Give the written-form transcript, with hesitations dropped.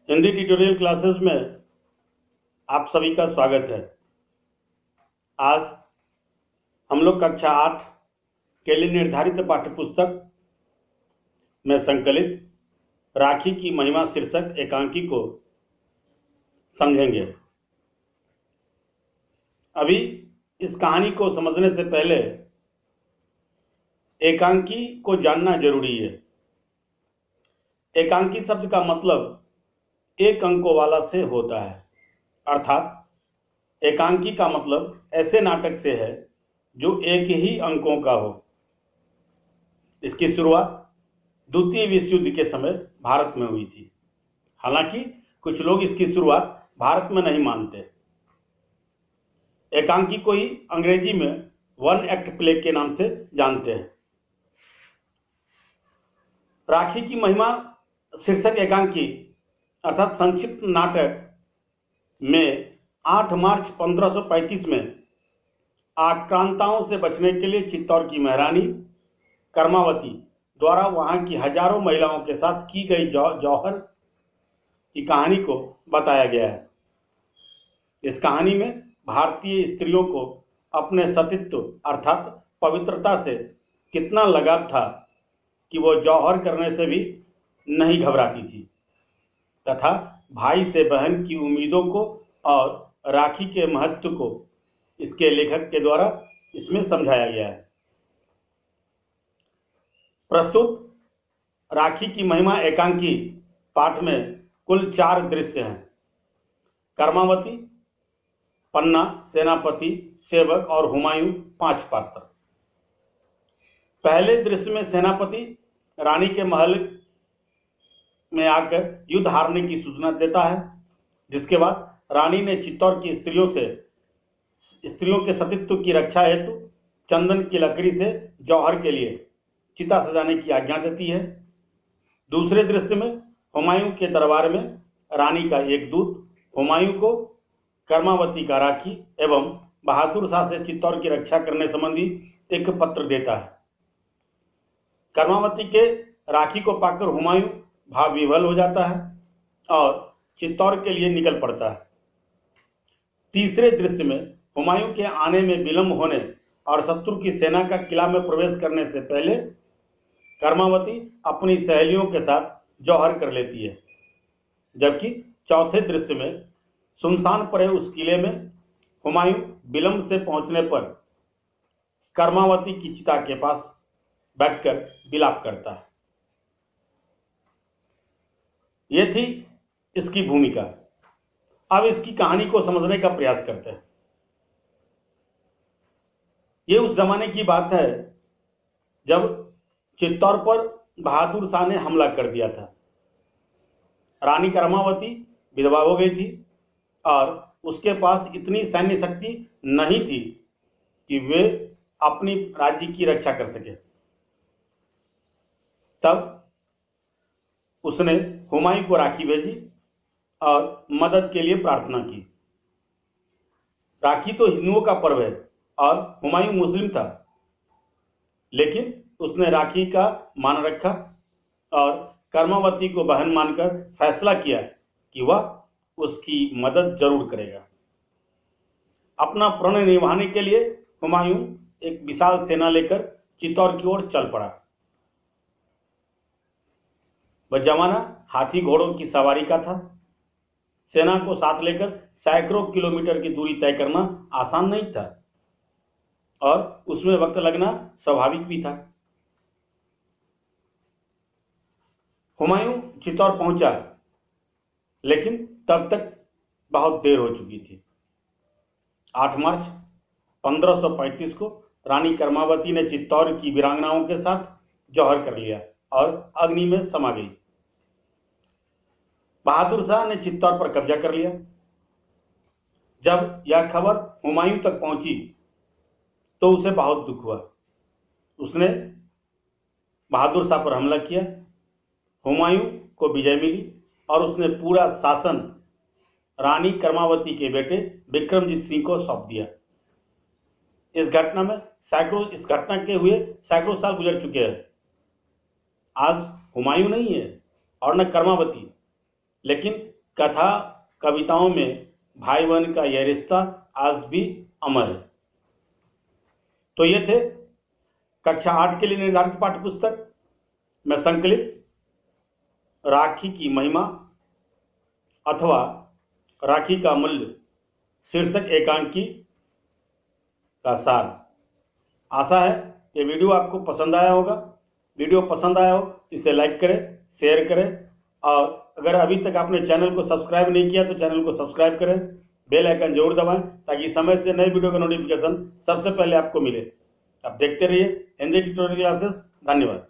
Hindi tutorial classes में आप सभी का स्वागत है। आज हम लोग कक्षा 8 के लिए निर्धारित पाठ्यपुस्तक में संकलित राखी की महिमा शीर्षक एकांकी को समझेंगे। अभी इस कहानी को समझने से पहले एकांकी को जानना जरूरी है। एकांकी शब्द का मतलब एक अंकों वाला से होता है, अर्थात एकांकी का मतलब ऐसे नाटक से है जो एक ही अंकों का हो। इसकी शुरुआत द्वितीय विश्व युद्ध के समय भारत में हुई थी। हालांकि कुछ लोग इसकी शुरुआत भारत में नहीं मानते। एकांकी को ही अंग्रेजी में वन एक्ट प्ले के नाम से जानते हैं। राखी की महिमा शीर्षक एकांकी अर्थात संक्षिप्त नाटक में 8 मार्च 1535 में आक्रांताओं से बचने के लिए चित्तौड़ की महारानी कर्मावती द्वारा वहां की हजारों महिलाओं के साथ की गई जौहर की कहानी को बताया गया है। इस कहानी में भारतीय स्त्रियों को अपने सतीत्व अर्थात पवित्रता से कितना लगाव था कि वो जौहर करने से भी नहीं घबराती थी तथा भाई से बहन की उम्मीदों को और राखी के महत्व को इसके लेखक के द्वारा इसमें समझाया गया है। प्रस्तुत राखी की महिमा एकांकी पाठ में कुल 4 दृश्य हैं। कर्मावती, पन्ना, सेनापति, सेवक और हुमायूं 5 पात्र। पहले दृश्य में सेनापति रानी के महल में आकर युद्ध हारने की सूचना देता है, जिसके बाद रानी ने चित्तौड़ की स्त्रियों के सतीत्व की रक्षा हेतु चंदन की लकड़ी से जौहर के लिए चिता सजाने की आज्ञा देती है। दूसरे दृश्य में हुमायूं के दरबार में रानी का एक दूत हुमायूं को कर्मावती का राखी एवं बहादुर शाह से चित्तौड़ की रक्षा करने संबंधी एक पत्र देता है। कर्मावती के राखी को पाकर हुमायूं भाव विह्वल हो जाता है और चित्तौड़ के लिए निकल पड़ता है। तीसरे दृश्य में हुमायूं के आने में विलंब होने और शत्रु की सेना का किला में प्रवेश करने से पहले कर्मावती अपनी सहेलियों के साथ जौहर कर लेती है, जबकि चौथे दृश्य में सुनसान पड़े उस किले में हुमायूं विलंब से पहुंचने पर कर्मावती की चिता के पास बैठकर विलाप करता है। यह थी इसकी भूमिका। अब इसकी कहानी को समझने का प्रयास करते हैं। यह उस जमाने की बात है जब चित्तौड़ पर बहादुर शाह ने हमला कर दिया था। रानी कर्मावती विधवा हो गई थी और उसके पास इतनी सैन्य शक्ति नहीं थी कि वे अपनी राज्य की रक्षा कर सके। तब उसने हुमायूं को राखी भेजी और मदद के लिए प्रार्थना की। राखी तो हिंदुओं का पर्व है और हुमायूं मुस्लिम था, लेकिन उसने राखी का मान रखा और कर्मावती को बहन मानकर फैसला किया कि वह उसकी मदद जरूर करेगा। अपना प्रण निभाने के लिए हुमायूं एक विशाल सेना लेकर चित्तौड़ की ओर चल पड़ा। वह जमाना हाथी घोड़ों की सवारी का था। सेना को साथ लेकर सैकड़ों किलोमीटर की दूरी तय करना आसान नहीं था और उसमें वक्त लगना स्वाभाविक भी था। हुमायूं चित्तौड़ पहुंचा, लेकिन तब तक बहुत देर हो चुकी थी। 8 मार्च 1535 को रानी कर्मावती ने चित्तौड़ की वीरांगनाओं के साथ जौहर कर लिया और अग्नि में समा गई। बहादुर शाह ने चित्तौड़ पर कब्जा कर लिया। जब यह खबर हुमायूं तक पहुंची तो उसे बहुत दुख हुआ। उसने बहादुर शाह पर हमला किया। हुमायूं को विजय मिली और उसने पूरा शासन रानी कर्मावती के बेटे विक्रमजीत सिंह को सौंप दिया। इस घटना के हुए सैकड़ों साल गुजर चुके हैं। आज हुमायूं नहीं है और न कर्मावती, लेकिन कथा कविताओं में भाई बहन का यह रिश्ता आज भी अमर है। तो ये थे कक्षा 8 के लिए निर्धारित पाठ्य पुस्तक में संकलित राखी की महिमा अथवा राखी का मूल्य शीर्षक एकांकी का सार। आशा है ये वीडियो आपको पसंद आया होगा। वीडियो पसंद आया हो तो इसे लाइक करें, शेयर करें, और अगर अभी तक आपने चैनल को सब्सक्राइब नहीं किया तो चैनल को सब्सक्राइब करें, बेल आइकन जरूर दबाएं ताकि समय से नए वीडियो का नोटिफिकेशन सबसे पहले आपको मिले। आप देखते रहिए हिंदी ट्यूटोरियल क्लासेस। धन्यवाद।